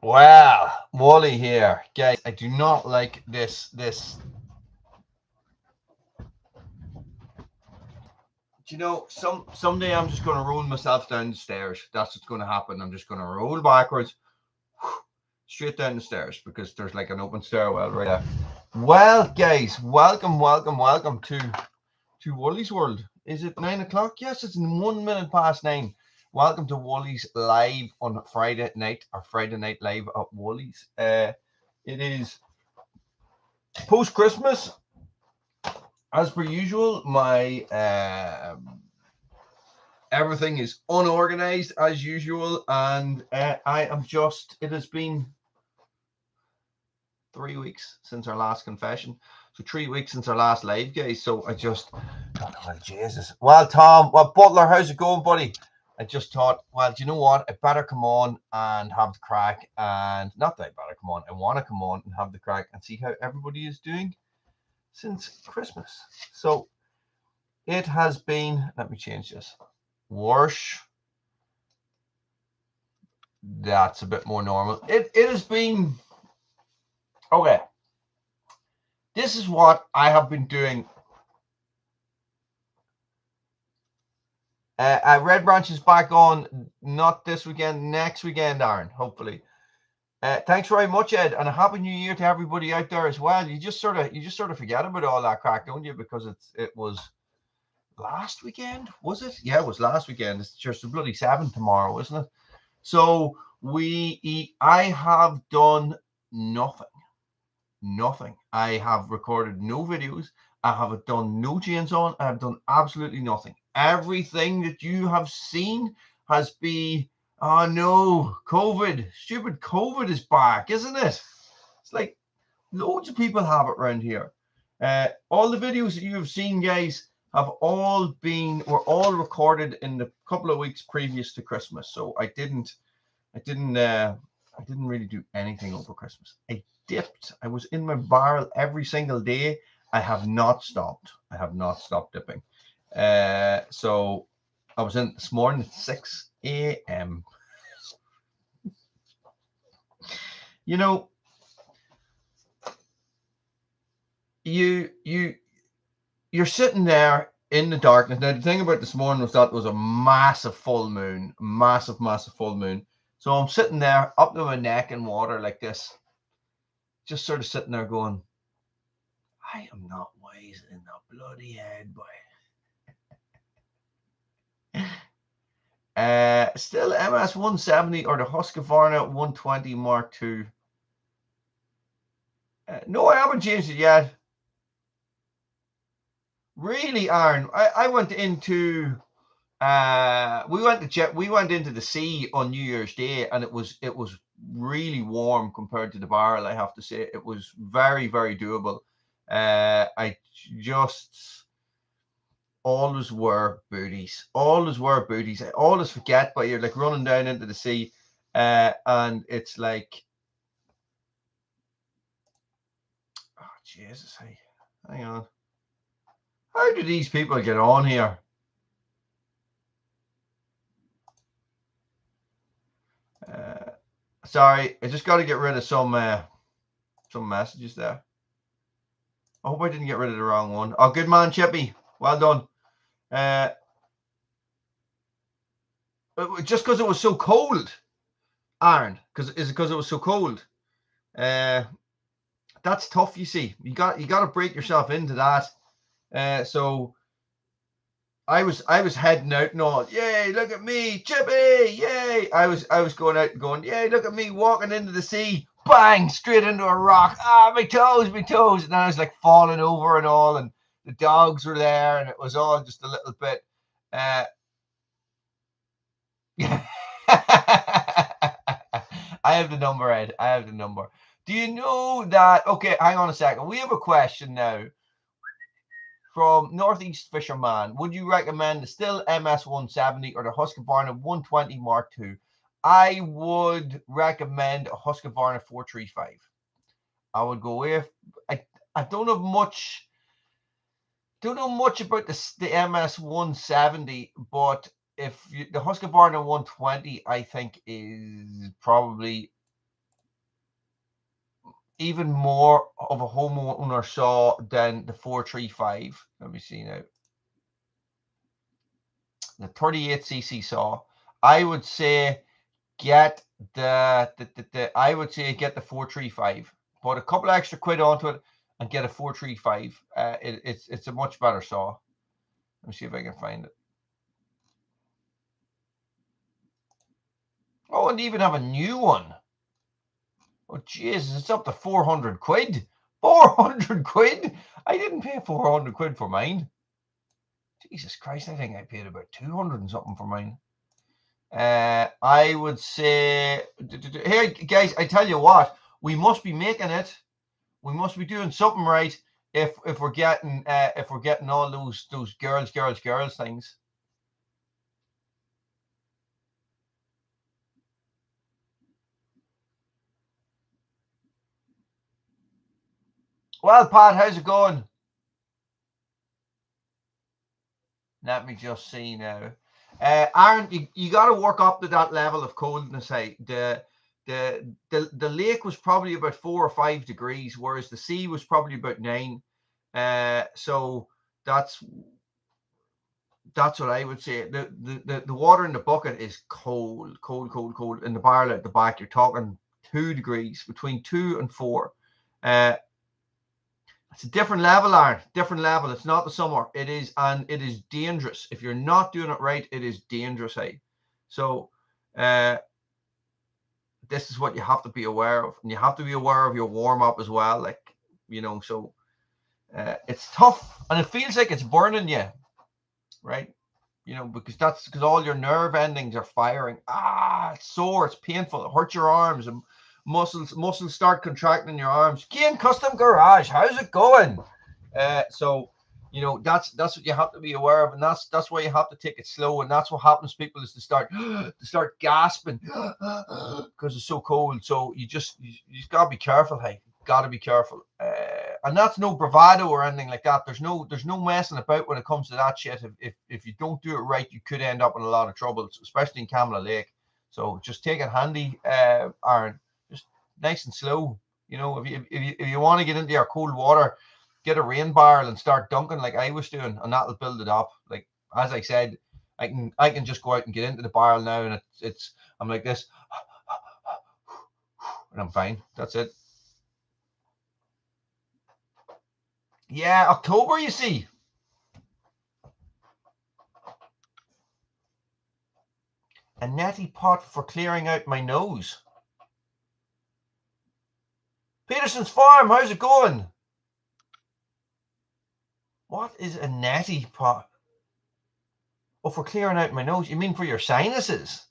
Well, Wally here, guys. I do not like this. Do you know, someday I'm just going to roll myself down the stairs. That's what's going to happen. I'm just going to roll backwards, straight down the stairs because there's like an open stairwell right there. Well, guys, welcome to Wally's World. Is it 9 o'clock? Yes, it's 1 minute past 9. Welcome to Wally's live on Friday night, or Friday night live at Wally's. It is post Christmas, as per usual. My everything is unorganized as usual, and I am just. It has been 3 weeks since our last confession. So 3 weeks since our last live, guys. So I just, oh, Jesus. Well, Tom, well, Butler, how's it going, buddy? I just thought, well, do you know what? I better come on and have the crack. And not that I better come on, I want to come on and have the crack and see how everybody is doing since Christmas. So it has been, let me change this. Worse. That's a bit more normal. It has been, okay. This is what I have been doing. Red Branch is back on, not this weekend, next weekend, Aaron, hopefully. Thanks very much, Ed, and a happy new year to everybody out there as well. You just sort of forget about all that crack, don't you? Because it was last weekend, was it? Yeah, it was last weekend. It's just the bloody 7th tomorrow, isn't it? So I have done nothing. Nothing. I have recorded no videos. I have done no chainsaw. I have done absolutely nothing. Everything that you have seen has been, oh no, COVID. Stupid COVID is back, isn't it? It's like loads of people have it around here. All the videos that you have seen, guys, were all recorded in the couple of weeks previous to Christmas. So I didn't I didn't really do anything over Christmas. I dipped. I was in my barrel every single day. I have not stopped. I have not stopped dipping. So I was in this morning at 6 a.m. You know, you you're sitting there in the darkness. Now the thing about this morning was that it was a massive full moon, massive full moon. So I'm sitting there up to my neck in water like this, just sort of sitting there going, I am not wise in the bloody head, boy. Still MS 170 or the Husqvarna 120 Mark II. No, I haven't changed it yet. Really, Aaron, I went into we went into the sea on New Year's Day, and it was really warm compared to the barrel. I have to say, it was very doable. I just always wear booties. Always wear booties. I always forget, but you're like running down into the sea, and it's like, oh Jesus, hey, hang on. How do these people get on here? Uh, Sorry, I just got to get rid of some messages there. I hope I didn't get rid of the wrong one. Oh, good man, Chippy. Well done. Uh, just because it was so cold, Aaron. Is it because it was so cold? That's tough. You see, you got to break yourself into that. So I was heading out and all. Yay! Look at me, Chippy! Yay! I was going out and going. Yay! Look at me walking into the sea. Bang! Straight into a rock. Ah, my toes, my toes! And I was like falling over and all, and the dogs were there, and it was all just a little bit. I have the number, Ed. I have the number. Do you know that? Okay, hang on a second. We have a question now from Northeast Fisherman. Would you recommend the still MS 170 or the Husqvarna 120 Mark II? I would recommend a Husqvarna 435. I would go with. I don't have much. Don't know much about the MS 170, but if the Husqvarna 120, I think is probably even more of a homeowner saw than the 435. Let me see now. The 38cc saw. I would say get I would say get the 435. Put a couple extra quid onto it and get a 435. It's a much better saw. Let me see if I can find it. Oh, and even have a new one. Oh, Jesus, it's up to 400 quid. 400 quid? I didn't pay 400 quid for mine. Jesus Christ, I think I paid about 200 and something for mine. I would say, here, guys, I tell you what, we must be making it. We must be doing something right if we're getting all those girls things. Well, Pat, how's it going? Let me just see now. Aaron, you got to work up to that level of coldness. Hey, the lake was probably about 4 or 5 degrees, whereas the sea was probably about 9. So that's what I would say. The water in the bucket is cold. In the barrel at the back, you're talking 2 degrees, between 2 and 4. It's a different level, Aaron. Different level. It's not the summer. It is, and it is dangerous. If you're not doing it right, it is dangerous. Hey, so this is what you have to be aware of, and you have to be aware of your warm up as well. Like, you know, so it's tough, and it feels like it's burning you, right? You know, because all your nerve endings are firing. It's sore, it's painful, it hurts your arms, and muscles start contracting in your arms. Kane Custom Garage, how's it going? So, you know, that's what you have to be aware of, and that's why you have to take it slow. And that's what happens to people, is to start gasping because it's so cold. So you just gotta be careful. Hey, gotta be careful. And that's no bravado or anything like that. There's no messing about when it comes to that shit. If you don't do it right, you could end up in a lot of trouble, especially in Camilla Lake. So just take it handy, Aaron. Just nice and slow. You know, if you want to get into your cold water, get a rain barrel and start dunking like I was doing, and that'll build it up. Like, as I said, I can just go out and get into the barrel now, and I'm like this, and I'm fine. That's it. Yeah, October, you see. A neti pot for clearing out my nose. Peterson's Farm, how's it going? What is a neti pot? Oh, for clearing out my nose. You mean for your sinuses?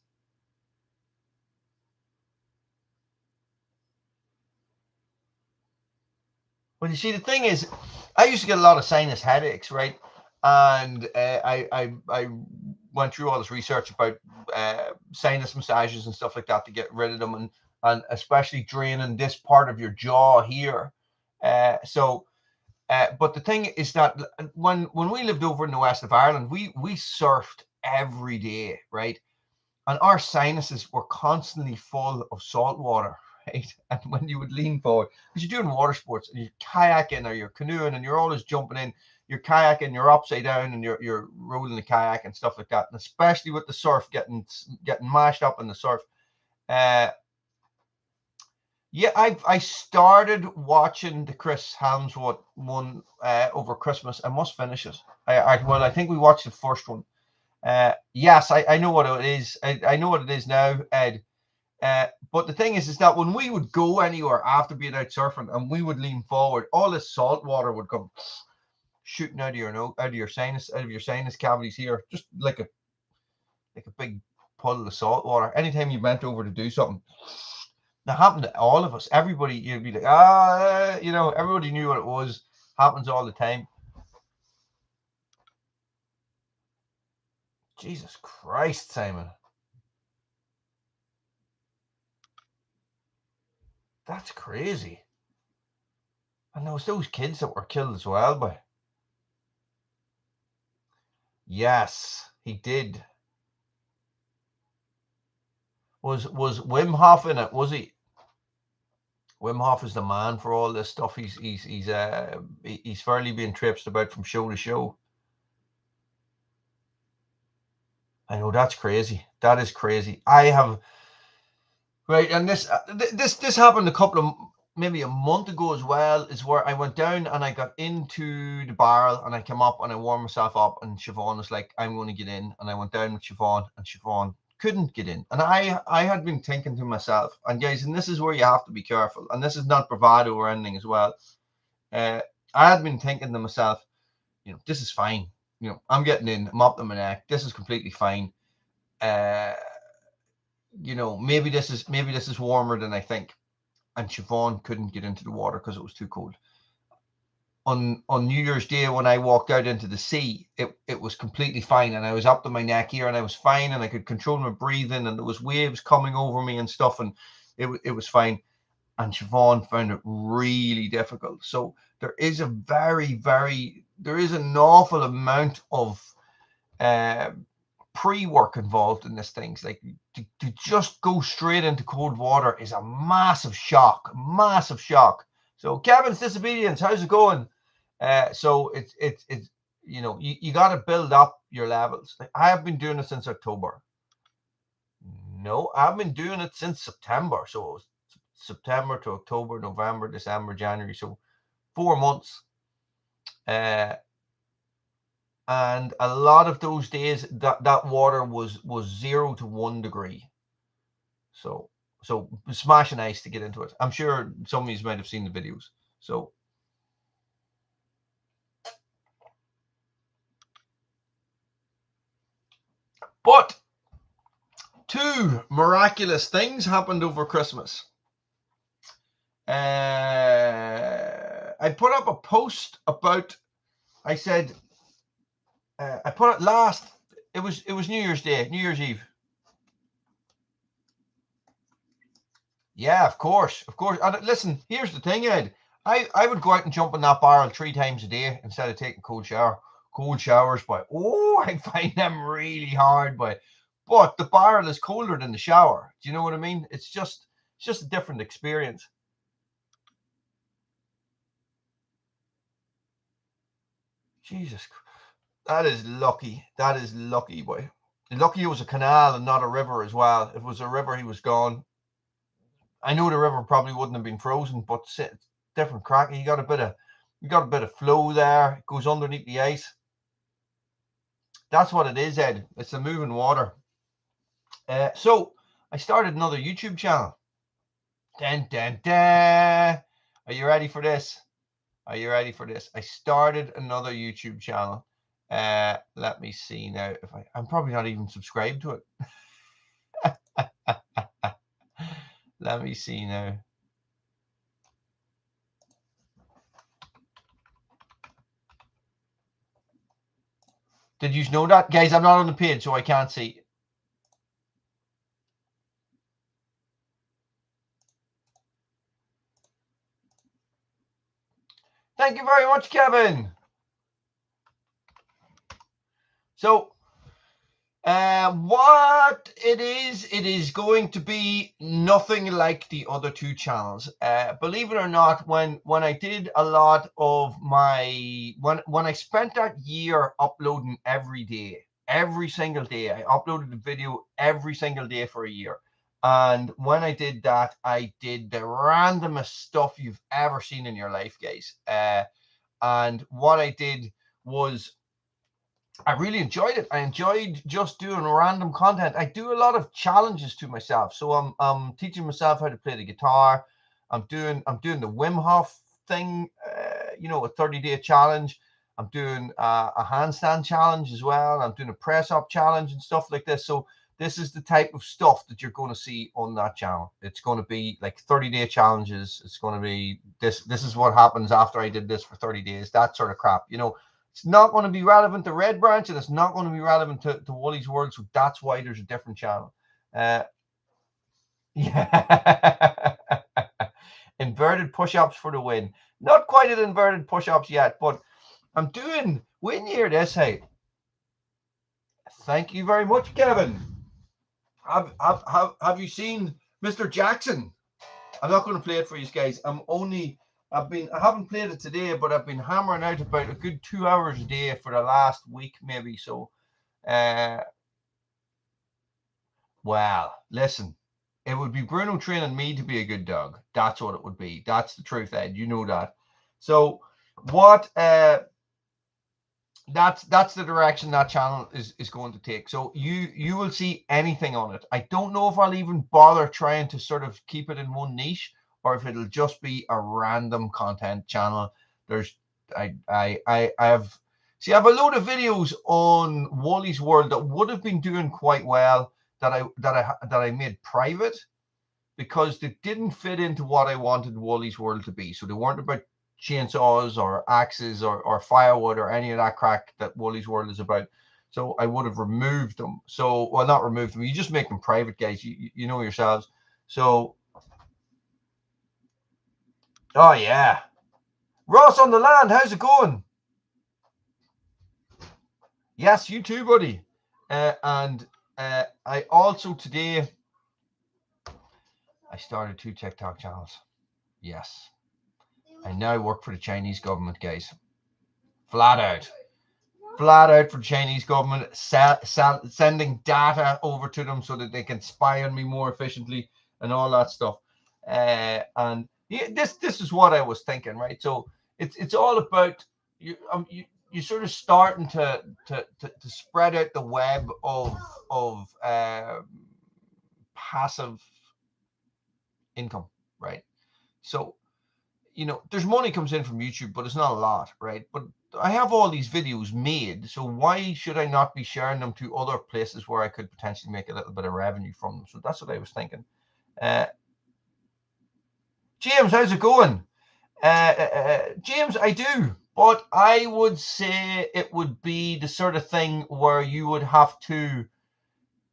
Well, you see, the thing is, I used to get a lot of sinus headaches, right? And I went through all this research about sinus massages and stuff like that to get rid of them, and especially draining this part of your jaw here. But the thing is that when we lived over in the west of Ireland, we surfed every day, right? And our sinuses were constantly full of salt water, right? And when you would lean forward, because you're doing water sports and you're kayaking or you're canoeing and you're always jumping in, you're kayaking, you're upside down and you're rolling the kayak and stuff like that. And especially with the surf getting mashed up in the surf. Yeah, I started watching the Chris Hemsworth one over Christmas. I must finish it. I think we watched the first one. Yes, I know what it is. I know what it is now, Ed. But the thing is that when we would go anywhere after being out surfing and we would lean forward, all this salt water would come shooting out of your nose, out of your sinus cavities here, just like a big puddle of salt water. Anytime you bent over to do something, that happened to all of us. Everybody, you'd be like, you know, everybody knew what it was. Happens all the time. Jesus Christ, Simon. That's crazy. And there was those kids that were killed as well by. Yes, he did. Was Wim Hof in it? Was he? Wim Hof is the man for all this stuff. He's fairly being traipsed about from show to show. I know, that's crazy. That is crazy. I have, right, and this happened a couple of, maybe a month ago as well, is where I went down and I got into the barrel and I came up and I warmed myself up, and Siobhan was like, I'm going to get in. And I went down with Siobhan, and Siobhan couldn't get in. And I had been thinking to myself, and guys, and this is where you have to be careful, and this is not bravado or anything as well. I had been thinking to myself, you know, this is fine. You know, I'm getting in, I'm up to my neck. This is completely fine. You know, maybe this is warmer than I think. And Siobhan couldn't get into the water because it was too cold. On New Year's Day, when I walked out into the sea, it was completely fine, and I was up to my neck here, and I was fine, and I could control my breathing, and there was waves coming over me and stuff, and it was fine. And Siobhan found it really difficult. So there is an awful amount of pre-work involved in this thing. Like to just go straight into cold water is a massive shock. So Kevin's Disobedience, how's it going? So it's you know, you got to build up your levels. I have been doing it since October. No, I've been doing it since September. So it was September to October, November, December, January. So 4 months. And a lot of those days that water was 0 to 1 degree. So smashing ice to get into it. I'm sure some of you might have seen the videos. So but 2 miraculous things happened over Christmas. I put up a post about, I said, I put it last, it was New Year's Day, New Year's Eve. Yeah, of course. And listen, here's the thing, Ed. I would go out and jump in that barrel 3 times a day instead of taking cold showers, but I find them really hard, but the barrel is colder than the shower. Do you know what I mean? It's just a different experience. Jesus, that is lucky. That is lucky, boy. Lucky it was a canal and not a river as well. If it was a river, he was gone. I know the river probably wouldn't have been frozen, but different crack. You got a bit of flow there. It goes underneath the ice. That's what it is, Ed. It's the moving water. So I started another YouTube channel. Dun, dun, dun. Are you ready for this? I started another YouTube channel. Let me see now. If I'm probably not even subscribed to it. Let me see now. Did you know that? Guys, I'm not on the page, so I can't see. Thank you very much, Kevin. So, what it is going to be nothing like the other 2 channels. Believe it or not, when I did a lot of my, when I spent that year uploading every single day, I uploaded a video every single day for a year. And when I did that, I did the randomest stuff you've ever seen in your life, guys. And what I did was, I really enjoyed it. I enjoyed just doing random content. I do a lot of challenges to myself. So I'm teaching myself how to play the guitar. I'm doing the Wim Hof thing, you know, a 30-day challenge. I'm doing a handstand challenge as well. I'm doing a press up challenge and stuff like this. So this is the type of stuff that you're going to see on that channel. It's going to be like 30-day challenges. It's going to be this is what happens after I did this for 30 days, that sort of crap, you know. It's not going to be relevant to Red Branch, and it's not going to be relevant to Woolys World, so that's why there's a different channel. Yeah. Inverted push-ups for the win. Not quite at inverted push-ups yet, but I'm doing, when you hear this, hey, thank you very much, Kevin. Have you seen Mr. Jackson? I'm not going to play it for you guys. I haven't played it today, but I've been hammering out about a good 2 hours a day for the last week, maybe. So, well, listen, it would be Bruno training me to be a good dog. That's what it would be. That's the truth, Ed. You know that. So, what? That's the direction that channel is going to take. So you will see anything on it. I don't know if I'll even bother trying to sort of keep it in one niche, or if it'll just be a random content channel. I have a load of videos on Woolys World that would have been doing quite well that I made private, because they didn't fit into what I wanted Woolys World to be. So they weren't about chainsaws or axes or firewood or any of that crack that Woolys World is about. So I would have removed them. So, well, not removed them. You just make them private, guys. You know yourselves. So, oh yeah, Ross on the land. How's it going? Yes, you too, buddy. And I also today I started 2 TikTok channels. Yes, I now work for the Chinese government, guys. Flat out for the Chinese government, sending data over to them so that they can spy on me more efficiently and all that stuff. And yeah, this is what I was thinking, right? So it's all about you sort of starting to spread out the web of passive income, right? So, you know, there's money comes in from YouTube, but it's not a lot, right? But I have all these videos made, so why should I not be sharing them to other places where I could potentially make a little bit of revenue from them? So that's what I was thinking. James, how's it going? James, I do, but I would say it would be the sort of thing where you would have to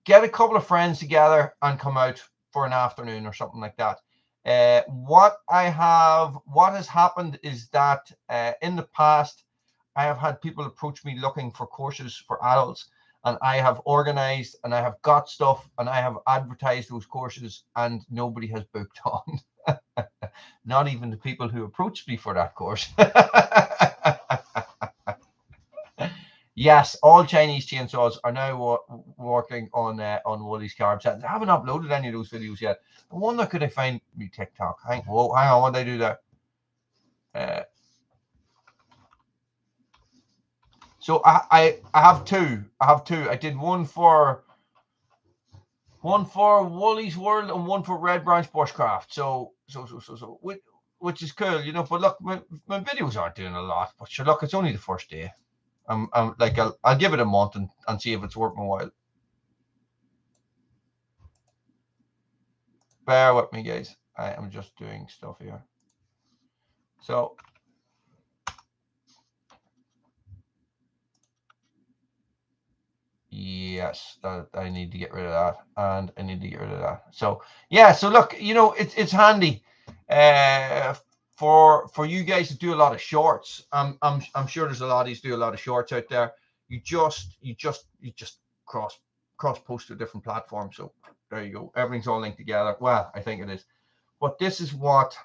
get a couple of friends together and come out for an afternoon or something like that. What has happened is that in the past, I have had people approach me looking for courses for adults, and I have organized and I have got stuff and I have advertised those courses, and nobody has booked on. Not even the people who approached me for that course. Yes, all Chinese chainsaws are now working on Woolys carbs. I haven't uploaded any of those videos yet. I wonder, could I find me TikTok? Hang on, what did I do there? So I have two. I did one for Woolys World and one for Red Branch Bushcraft. So which is cool, you know. But look, my videos aren't doing a lot. But sure, look, it's only the first day. I'm like I'll give it a month and see if it's worth my while. Bear with me, guys. I am just doing stuff here. So yes, I need to get rid of that, and I need to get rid of that. So yeah, so look, you know, it's handy for you guys to do a lot of shorts. I'm sure there's a lot of you do a lot of shorts out there. You just cross post to different platforms. So there you go. Everything's all linked together. Well, I think it is. But this is what.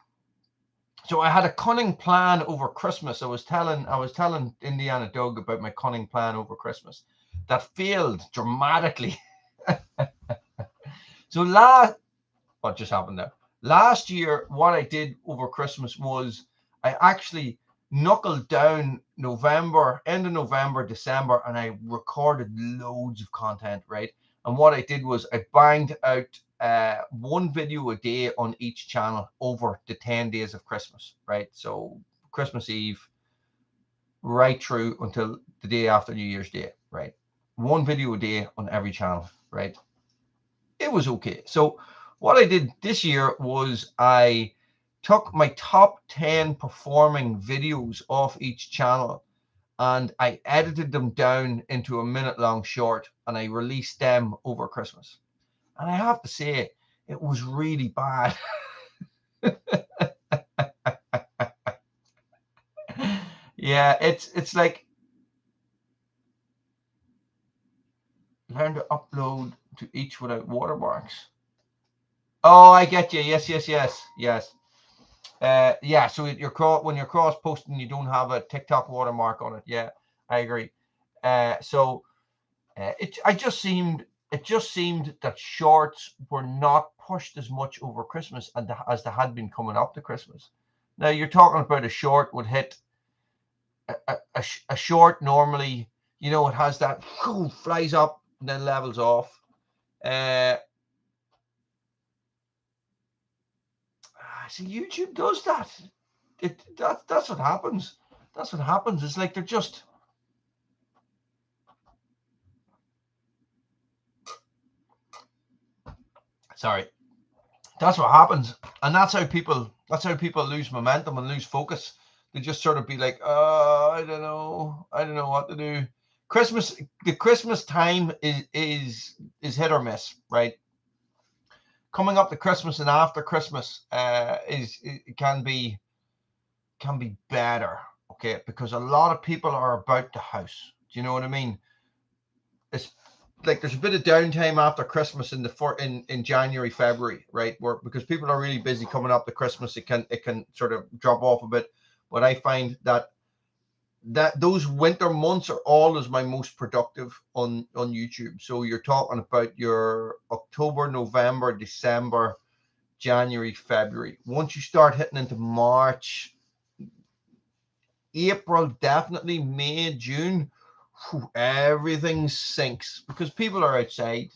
So I had a cunning plan over Christmas. I was telling Indiana Doug about my cunning plan over Christmas that failed dramatically. So what just happened there? Last year, what I did over Christmas was I actually knuckled down end of November, December, and I recorded loads of content, right? And what I did was I banged out one video a day on each channel over the 10 days of Christmas, right? So Christmas Eve right through until the day after New Year's Day, right? One video a day on every channel, right? It was okay. So what I did this year was I took my top 10 performing videos off each channel and I edited them down into a minute-long short, and I released them over Christmas. And I have to say, it was really bad. Yeah, it's like learn to upload to each without watermarks. Oh, I get you. Yes. Yeah. So when you're cross posting, you don't have a TikTok watermark on it. Yeah, I agree. So it just seemed that shorts were not pushed as much over Christmas as they had been coming up to Christmas. Now you're talking about a short would hit a short normally, it has that flies up and then levels off. See, YouTube does that. That's what happens. That's what happens. It's like they're just. Sorry. That's what happens, and that's how people lose momentum and lose focus. They just sort of be like, I don't know what to do. The Christmas time is hit or miss, right? Coming up to Christmas and after Christmas it can be better, okay? Because a lot of people are about the house. Do you know what I mean? It's like there's a bit of downtime after Christmas in January, February, right? Because people are really busy coming up to Christmas, it can sort of drop off a bit. But I find that those winter months are always my most productive on YouTube. So you're talking about your October, November, December, January, February. Once you start hitting into March, April, definitely May, June, everything sinks because people are outside.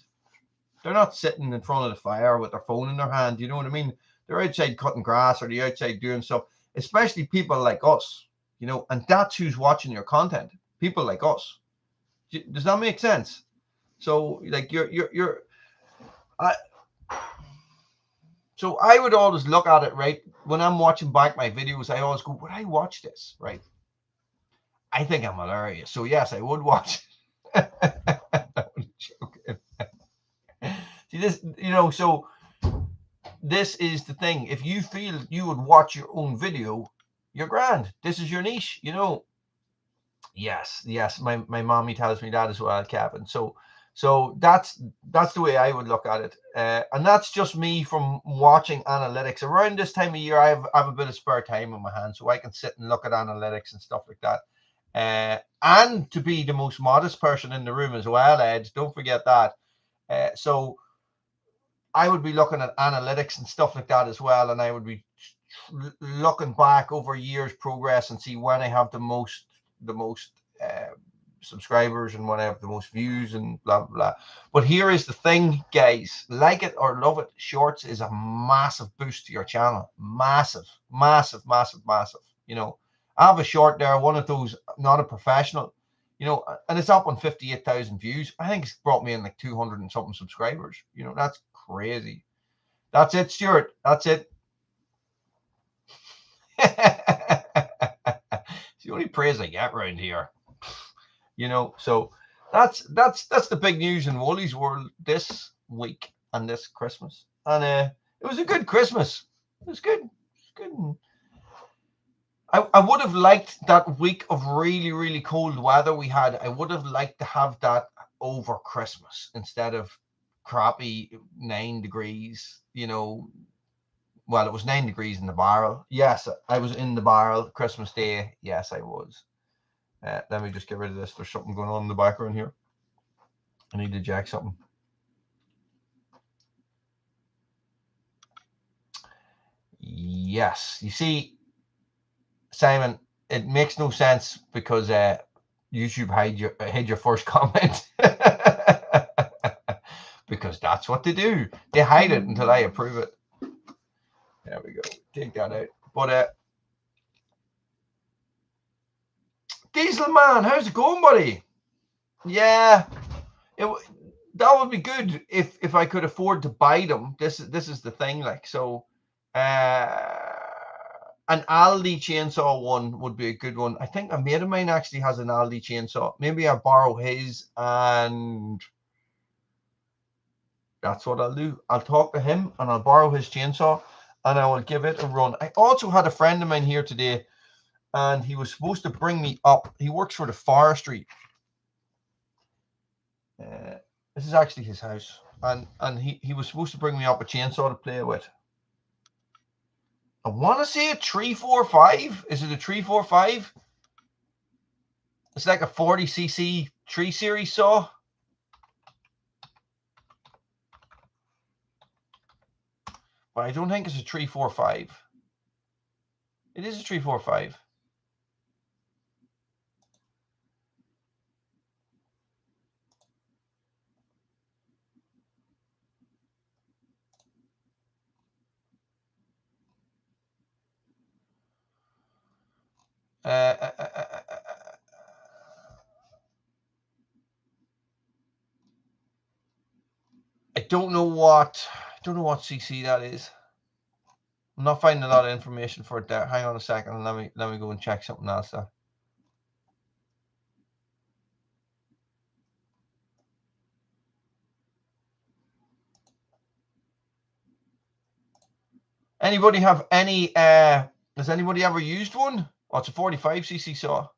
They're not sitting in front of the fire with their phone in their hand. You know what I mean? They're outside cutting grass or they're outside doing stuff, especially people like us, and that's who's watching your content. People like us. Does that make sense? So like I, so I would always look at it, right? When I'm watching back my videos, I always go, would I watch this? Right. I think I'm hilarious. So yes, I would watch. I'm joking. See this, so this is the thing. If you feel you would watch your own video, you're grand. This is your niche, Yes. My mommy tells me that as well, Kevin. So that's the way I would look at it. And that's just me from watching analytics. Around this time of year, I have a bit of spare time on my hands, so I can sit and look at analytics and stuff like that. And to be the most modest person in the room as well, Ed, don't forget that. So I would be looking at analytics and stuff like that as well, and I would be looking back over years' progress and see when I have the most subscribers and when I have the most views and blah blah blah. But here is the thing, guys: like it or love it, Shorts is a massive boost to your channel. Massive, massive, massive, massive. I have a short there, one of those, not a professional, and it's up on 58,000 views. I think it's brought me in like 200 and something subscribers. That's crazy. That's it, Stuart. That's it. It's the only praise I get around here. So that's the big news in Woolys world this week and this Christmas. And it was a good Christmas. It was good. I would have liked that week of really, really cold weather we had. I would have liked to have that over Christmas instead of crappy 9 degrees, Well, it was 9 degrees in the barrel. Yes, I was in the barrel Christmas Day. Yes, I was. Let me just get rid of this. There's something going on in the background here. I need to jack something. Yes. You see, Simon, it makes no sense because YouTube hide your first comment. Because that's what they do. They hide it until I approve it. There we go. Take that out. But Diesel Man, how's it going, buddy? Yeah, that would be good if I could afford to buy them. This is the thing, like, so. An Aldi chainsaw one would be a good one. I think a mate of mine actually has an Aldi chainsaw. Maybe I'll borrow his, and that's what I'll do. I'll talk to him and I'll borrow his chainsaw and I will give it a run. I also had a friend of mine here today, and he was supposed to bring me up. He works for the forestry. This is actually his house. and he was supposed to bring me up a chainsaw to play with. I want to say a 345. Is it a 345? It's like a 40cc 3 series saw. But I don't think it's a 345. It is a 345. I don't know what CC that is. I'm not finding a lot of information for it there. Hang on a second. Let me go and check something else there. Anybody have any? Has anybody ever used one? Oh, it's a 45cc saw.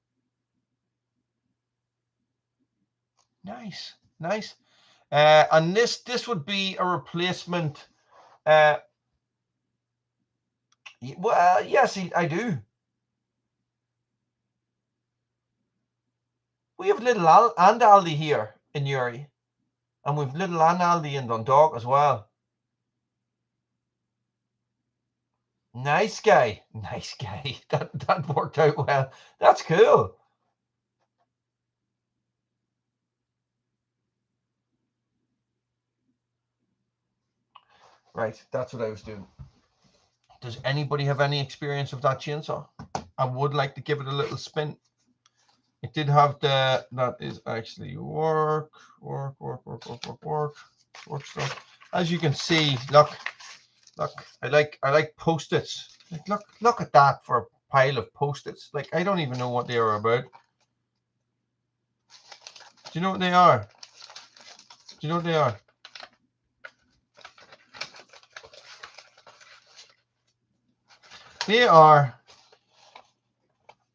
Nice. And this would be a replacement. Well, yes, I do. We have Little and Aldi here in Uri, and we've Little and Aldi in Dundalk as well. Nice guy. That worked out well. That's cool. Right, that's what I was doing. Does anybody have any experience of that chainsaw? I would like to give it a little spin. It did have that is actually work stuff. As you can see, look, I like Post-its. Like, look at that for a pile of Post-its. Like, I don't even know what they are about. Do you know what they are? They are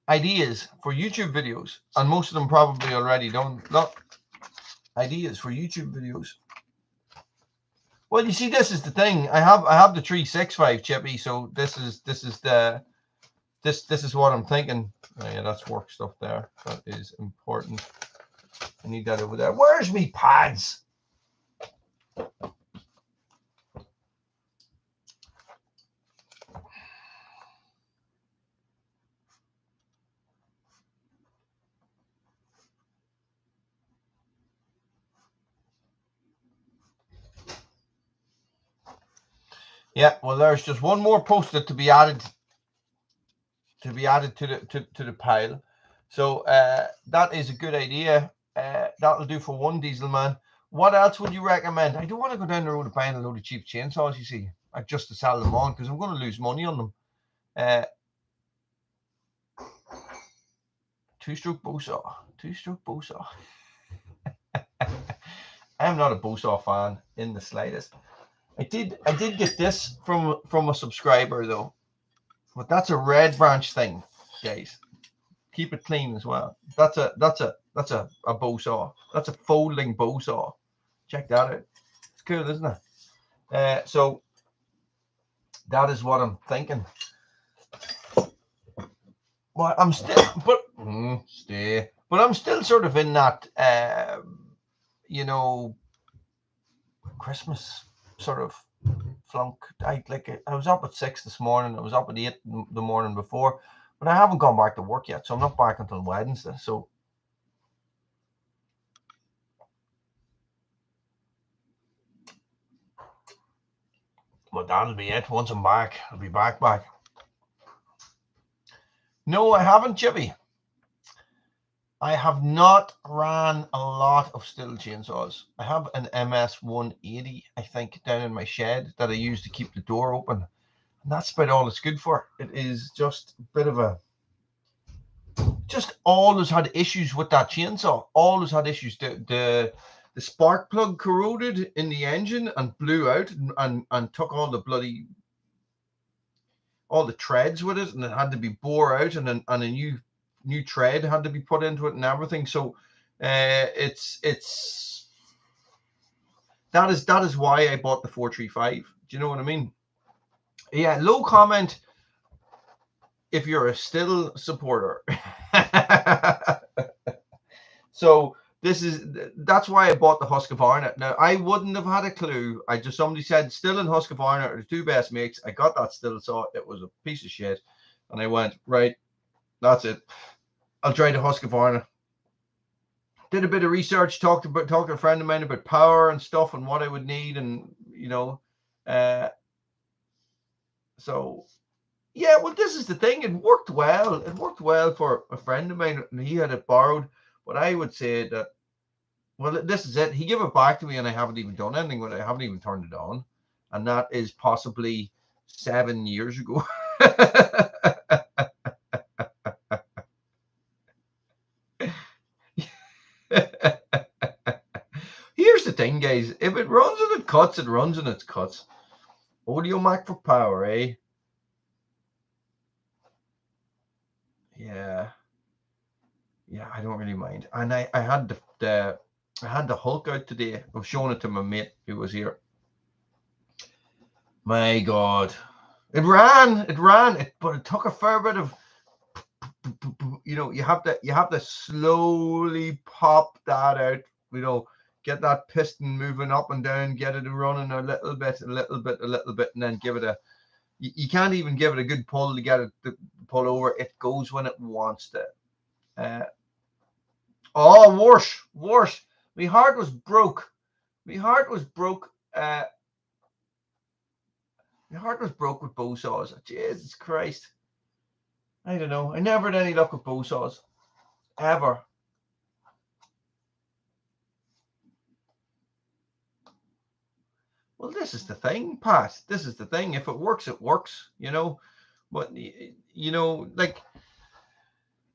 ideas for YouTube videos, and most of them probably already don't. Look, ideas for YouTube videos. Well, you see, this is the thing. I have the 365 chippy, so this is what I'm thinking. Oh, yeah, that's work stuff there. That is important. I need that over there. Where's me pads? Yeah, well, there's just one more Post-it to be added to the pile. So that is a good idea. That'll do for one diesel man. What else would you recommend? I don't want to go down the road of buying a load of cheap chainsaws, you see, just to sell them on, because I'm going to lose money on them. Two-stroke bow saw. I am not a bow saw fan in the slightest. I did get this from a subscriber though, but that's a red branch thing, guys. Keep it clean as well. That's a bow saw. That's a folding bow saw. Check that out. It's cool, isn't it? So that is what I'm thinking. Well, I'm still, but I'm still sort of in that, Christmas sort of flunk. I was up at 6 this morning. I was up at 8 the morning before, but I haven't gone back to work yet, so I'm not back until Wednesday. So well, that'll be it. Once I'm back, I'll be back. No, I haven't, Chippy. I have not ran a lot of Stihl chainsaws. I have an MS 180, I think, down in my shed that I use to keep the door open. And that's about all it's good for. It is just a bit of a... Just always had issues with that chainsaw. Always had issues. The spark plug corroded in the engine and blew out and took all the bloody... all the treads with it, and it had to be bore out, and a new tread had to be put into it and everything. So it's That is why I bought the 435. Do you know what I mean? Yeah, low comment if you're a still supporter. So that's why I bought the Husqvarna. Now I wouldn't have had a clue. Somebody said still and Husqvarna are the two best makes. I got that still, saw it was a piece of shit, and I went, right, that's it. I'll try the Husqvarna. Did a bit of research, talked to a friend of mine about power and stuff and what I would need, and so yeah, well, this is the thing. It worked well. It worked well for a friend of mine, and he had it borrowed. But I would say that, well, this is it. He gave it back to me, and I haven't even done anything with it. I haven't even turned it on, and that is possibly 7 years ago. Here's the thing, guys. If it runs and it cuts, it runs and it cuts. Audio Mac for power, eh? Yeah, I don't really mind. And I had the Hulk out today. I was showing it to my mate who was here. My God, it ran, but it took a fair bit of, you have to slowly pop that out, get that piston moving up and down, get it running a little bit, and then give it you can't even give it a good pull to get it to pull over. It goes when it wants to. Worse. My heart was broke. My heart was broke with bow saws. Jesus Christ. I don't know. I never had any luck with bow saws. Ever. Well, this is the thing, Pat. This is the thing. If it works, it works, But, like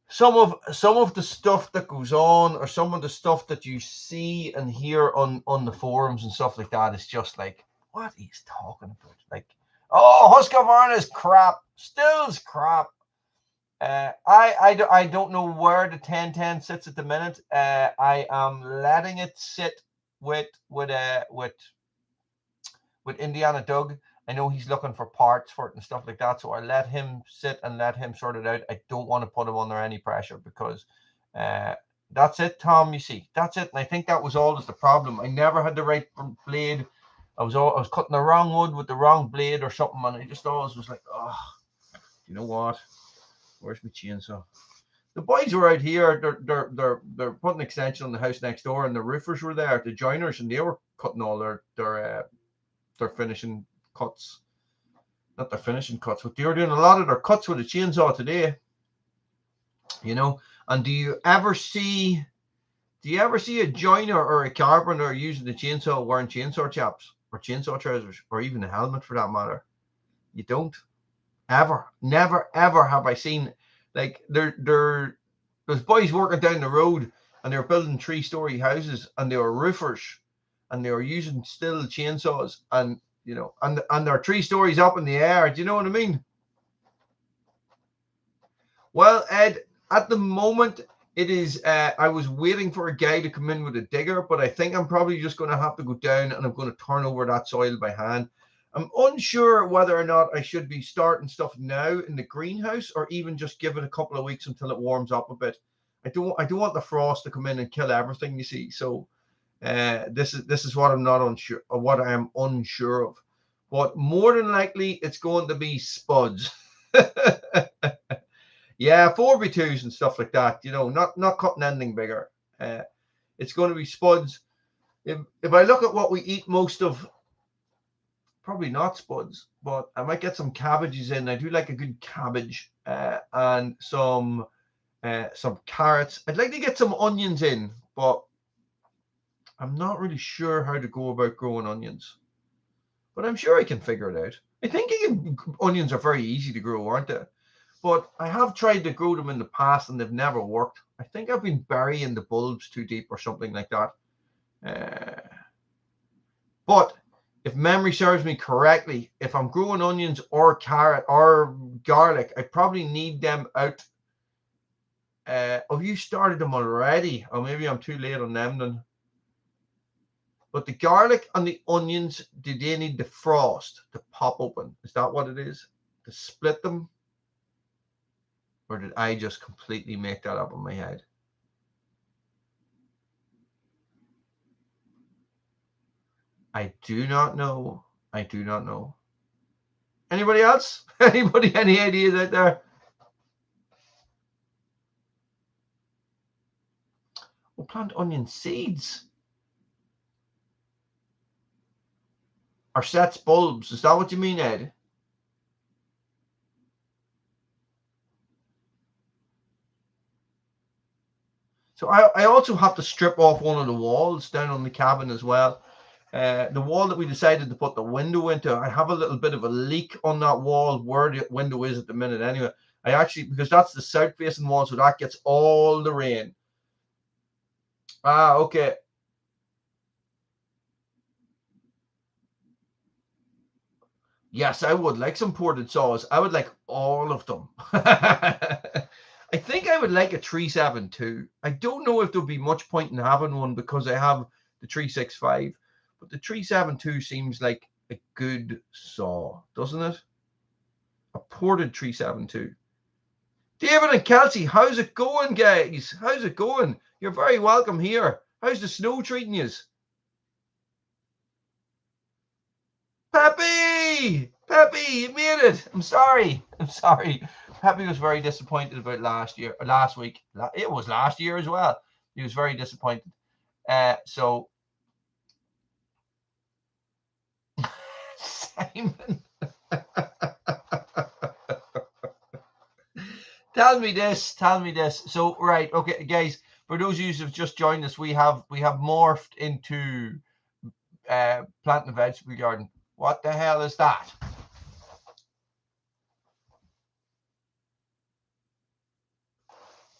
some of the stuff that goes on, or some of the stuff that you see and hear on the forums and stuff like that is just like, what he's talking about. Like, Husqvarna is crap. Still's crap. I don't know where the 1010 sits at the minute. I am letting it sit with Indiana Doug. I know he's looking for parts for it and stuff like that, so I let him sit and let him sort it out. I don't want to put him under any pressure because that's it, Tom. You see, that's it. And I think that was always the problem. I never had the right blade. I was cutting the wrong wood with the wrong blade or something, and I just always was like, oh, you know what? Where's my chainsaw? The boys were out here. They're putting an extension on the house next door, and the roofers were there, the joiners, and they were cutting all their finishing cuts. Not their finishing cuts, but they were doing a lot of their cuts with a chainsaw today. And do you ever see a joiner or a carpenter using the chainsaw wearing chainsaw chaps or chainsaw trousers or even a helmet for that matter? You don't. Ever. Never, ever have I seen, like, there's boys working down the road and they were building 3-story houses and they were roofers and they were using still chainsaws and, and they're 3 stories up in the air. Do you know what I mean? Well, Ed, at the moment, it is, I was waiting for a guy to come in with a digger, but I think I'm probably just going to have to go down and I'm going to turn over that soil by hand. I'm unsure whether or not I should be starting stuff now in the greenhouse or even just give it a couple of weeks until it warms up a bit. I don't want the frost to come in and kill everything, you see. So this is what I'm not unsure of, what I am unsure of. But more than likely, it's going to be spuds. Yeah, 4x2s and stuff like that. Not cutting anything bigger. It's going to be spuds. If I look at what we eat most of, probably not spuds, but I might get some cabbages in. I do like a good cabbage and some carrots. I'd like to get some onions in, but I'm not really sure how to go about growing onions. But I'm sure I can figure it out. I think onions are very easy to grow, aren't they? But I have tried to grow them in the past and they've never worked. I think I've been burying the bulbs too deep or something like that. But if memory serves me correctly, if I'm growing onions or carrot or garlic, I probably need them out. You started them already? Or maybe I'm too late on them then. But the garlic and the onions, do they need the frost to pop open? Is that what it is? To split them? Or did I just completely make that up in my head? I do not know. I do not know. Anybody else? Anybody, any ideas out there? We'll plant onion seeds. Or sets bulbs. Is that what you mean, Ed? So I also have to strip off one of the walls down on the cabin as well. The wall that we decided to put the window into, I have a little bit of a leak on that wall where the window is at the minute anyway. I actually, because that's the south facing wall, so that gets all the rain. Ah, okay. Yes, I would like some ported saws. I would like all of them. I think I would like a 372. I don't know if there'll be much point in having one because I have the 365, but the 372 seems like a good saw, doesn't it? A ported 372. David and Kelsey, how's it going, guys? How's it going? You're very welcome here. How's the snow treating you? Peppy! Peppy, you made it. I'm sorry. I'm sorry. Peppy was very disappointed about last week. It was last year as well. He was very disappointed. So, Simon. Tell me this. So, right, okay, guys, for those of you who've just joined us, we have morphed into planting a vegetable garden. What the hell is that?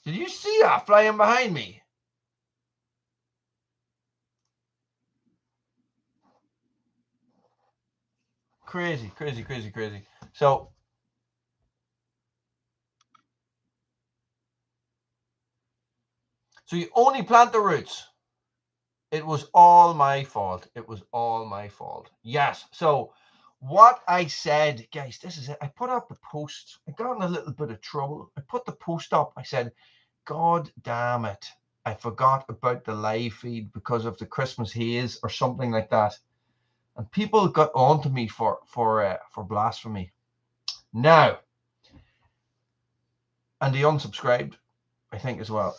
Did you see that flying behind me? Crazy. So you only plant the roots. It was all my fault. Yes. So what I said, guys, this is it. I put up the post. I got in a little bit of trouble. I put the post up. I said, God damn it. I forgot about the live feed because of the Christmas haze or something like that. And people got on to me for blasphemy. Now, and they unsubscribed, I think, as well.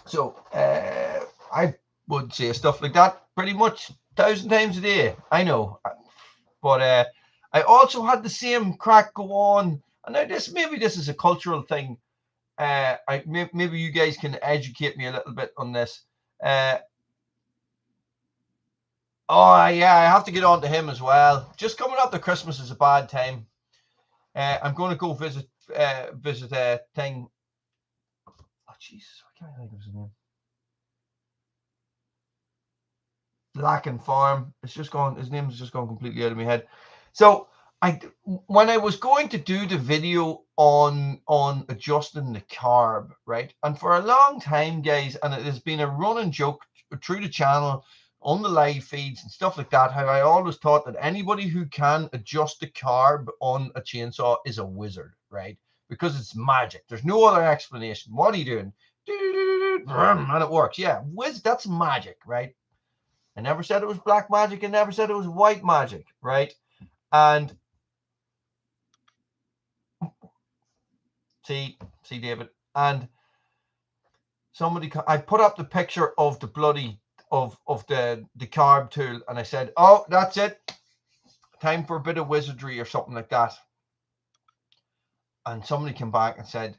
So I would say stuff like that pretty much 1,000 times a day. I know. But I also had the same crack go on. And now maybe this is a cultural thing. Maybe you guys can educate me a little bit on this. Oh yeah, I have to get on to him as well. Just coming up to Christmas is a bad time. I'm going to go visit a thing. Oh Jesus, I can't think of his name. Lacken Farm. His name's just gone completely out of my head. So when I was going to do the video on adjusting the carb, right? And for a long time, guys, and it has been a running joke through the channel, on the live feeds and stuff like that, how I always thought that anybody who can adjust the carb on a chainsaw is a wizard, right? Because it's magic. There's no other explanation. What are you doing? And it works. Yeah, that's magic, right? I never said it was black magic. I never said it was white magic, right? And see, David, and I put up the picture of the bloody of the carb tool, and I said, "Oh, that's it. Time for a bit of wizardry or something like that." And somebody came back and said,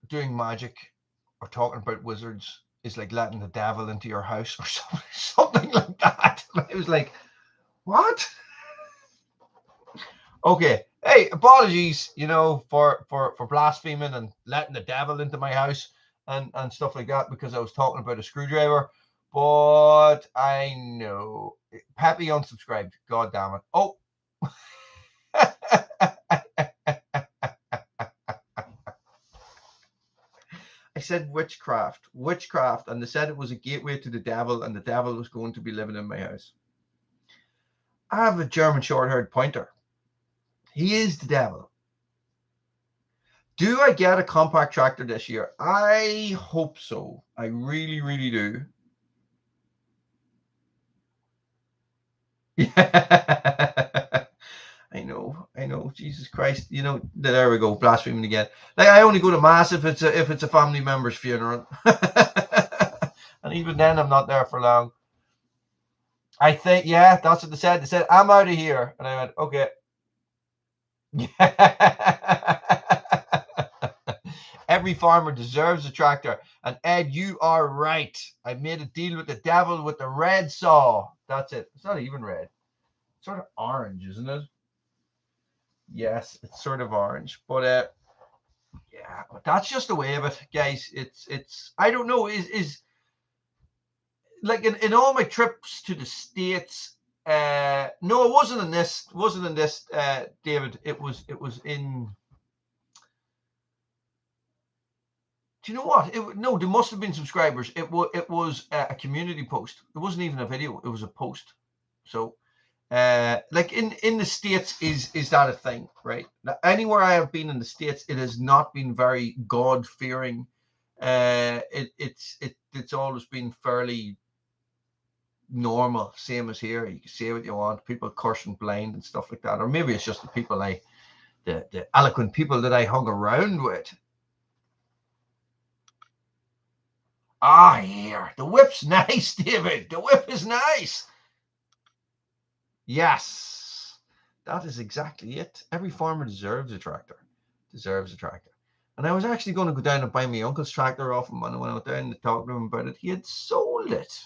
"Doing magic or talking about wizards is like letting the devil into your house or something like that." And I was like, "What?" Okay. Hey, apologies, for blaspheming and letting the devil into my house and stuff like that because I was talking about a screwdriver. But I know. Peppy unsubscribed. God damn it. Oh. I said witchcraft, and they said it was a gateway to the devil, and the devil was going to be living in my house. I have a German short-haired pointer. He is the devil. Do I get a compact tractor this year? I hope so. I really, really do. Yeah. I know. Jesus Christ. You know, there we go, blaspheming again. Like, I only go to mass if it's a family member's funeral. And even then I'm not there for long. I think, yeah, that's what they said. They said, I'm out of here. And I went, okay. Every farmer deserves a tractor. And Ed, you are right. I made a deal with the devil with the red saw. That's it. It's not even red. It's sort of orange, isn't it? Yes, it's sort of orange. But yeah, but that's just the way of it, guys. It's I don't know, is like in all my trips to the States, no, it wasn't in this, David. It was in, do you know what? No, there must have been subscribers. It was a community post. It wasn't even a video. It was a post. So, like in the States, is that a thing, right? Now, anywhere I have been in the States, it has not been very God fearing. It's always been fairly normal, same as here. You can say what you want. People cursing blind and stuff like that, or maybe it's just the people the eloquent people that I hung around with. Ah, here, the whip's nice, David. The whip is nice. Yes, that is exactly it. Every farmer deserves a tractor. And I was actually going to go down and buy my uncle's tractor off him, and when I went down to talk to him about it, he had sold it.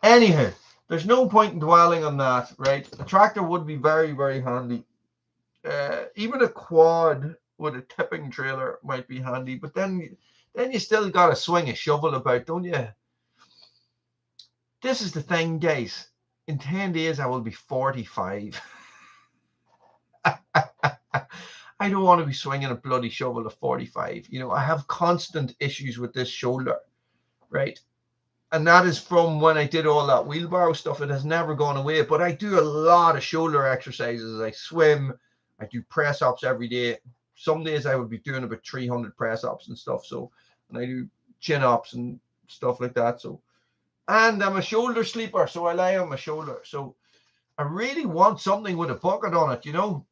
Anyhow, there's no point in dwelling on that, right? A tractor would be very, very handy. Even a quad with a tipping trailer might be handy, but then you still got to swing a shovel about, don't you? This is the thing, guys. In 10 days, I will be 45. I don't want to be swinging a bloody shovel at 45. You know, I have constant issues with this shoulder, right? And that is from when I did all that wheelbarrow stuff. It has never gone away, but I do a lot of shoulder exercises. I swim, I do press ups every day. Some days I would be doing about 300 press ups and stuff. So, and I do chin ups and stuff like that. So, and I'm a shoulder sleeper, so I lie on my shoulder. So I really want something with a bucket on it, you know.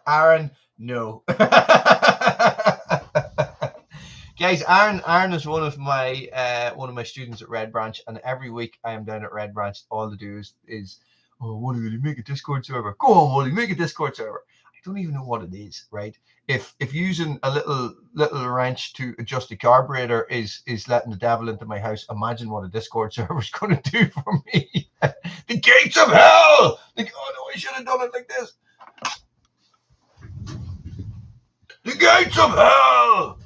Aaron, no. Guys, Aaron is one of my students at Red Branch, and every week I am down at Red Branch. All to do is oh, Wooly, will you make a Discord server? Go on, Wooly, make a Discord server. I don't even know what it is, right? If using a little wrench to adjust the carburetor is letting the devil into my house, imagine what a Discord server is going to do for me. The gates of hell! Like, oh no, I should have done it like this. The gates of hell!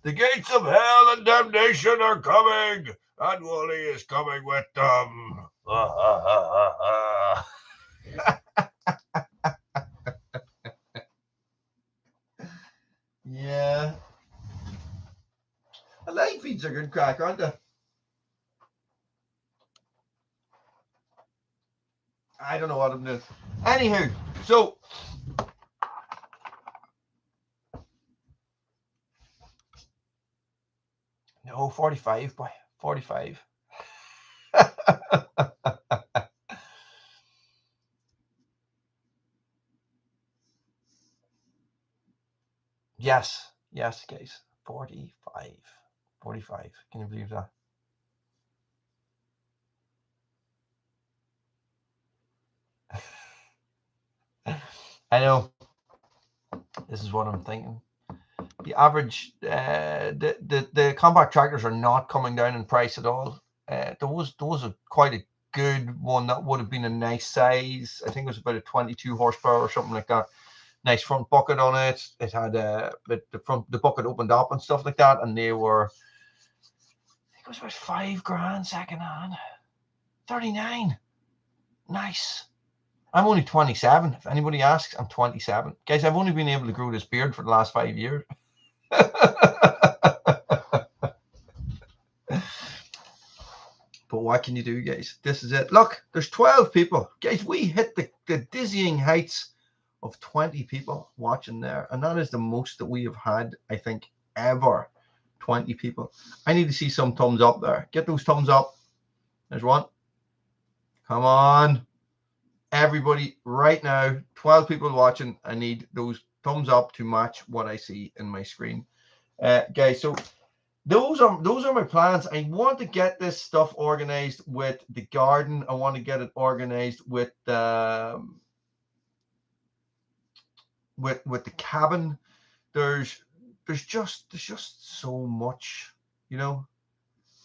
The gates of hell and damnation are coming, and Wooly is coming with them. Yeah. The light feeds are good crack, aren't they? I don't know what I'm doing. Anywho, so no, 45, boy. 45. Yes, guys. 45. 45. Can you believe that? I know. This is what I'm thinking. The average, the compact tractors are not coming down in price at all. There was quite a good one that would have been a nice size. I think it was about a 22 horsepower or something like that. Nice front bucket on it. It had the bucket opened up and stuff like that, and they were it was about 5 grand second hand. 39. Nice. I'm only 27. If anybody asks, I'm 27. Guys, I've only been able to grow this beard for the last 5 years. But what can you do, guys? This is it. Look, there's 12 people. Guys, we hit the dizzying heights of 20 people watching there. And that is the most that we have had, I think, ever. 20 people. I need to see some thumbs up there. Get those thumbs up. There's one. Come on. Everybody, right now, 12 people watching. I need those thumbs up to match what I see in my screen. Guys, so those are my plans. I want to get this stuff organized with the garden. I want to get it organized with the cabin. There's just so much, you know.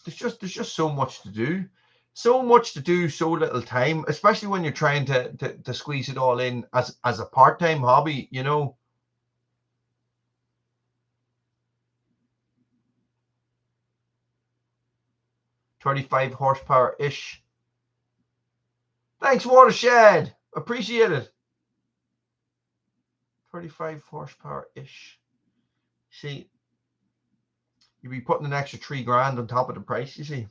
There's just so much to do. So much to do, so little time, especially when you're trying to squeeze it all in as a part-time hobby, you know. $35 horsepower-ish. Thanks, Watershed. Appreciate it. 35 horsepower-ish. See, you'd be putting an extra 3 grand on top of the price, you see.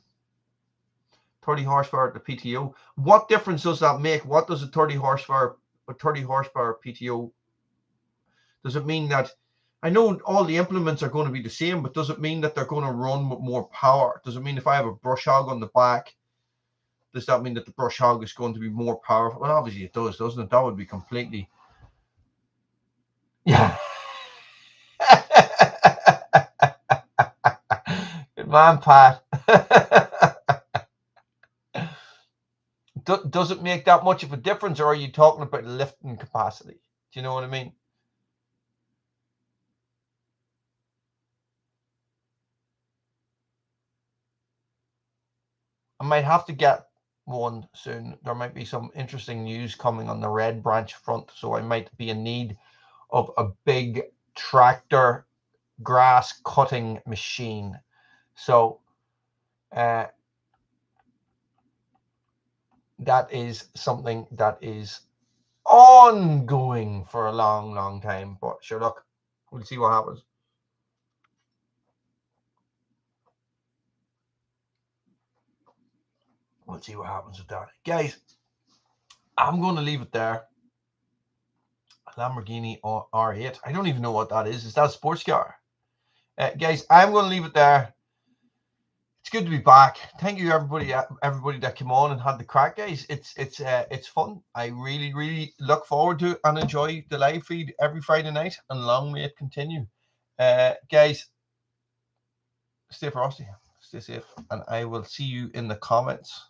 30 horsepower at the PTO. What difference does that make? What does a 30 horsepower PTO? Does it mean that, I know all the implements are going to be the same, but does it mean that they're going to run with more power? Does it mean if I have a brush hog on the back, does that mean that the brush hog is going to be more powerful? Well, obviously it does, doesn't it? That would be completely... Yeah. Good man, Pat. Does it make that much of a difference, or are you talking about lifting capacity? Do you know what I mean? I might have to get one soon. There might be some interesting news coming on the red branch front, so I might be in need of a big tractor grass cutting machine. So that is something that is ongoing for a long time, but sure, look, we'll see what happens. We'll see what happens with that, guys. I'm going to leave it there. Lamborghini R8. I don't even know what that is. Is that a sports car? Guys, I'm going to leave it there. It's good to be back. Thank you everybody that came on and had the crack, guys. It's fun. I really look forward to it and enjoy the live feed every Friday night, and long may it continue. Guys, stay frosty, stay safe, and I will see you in the comments.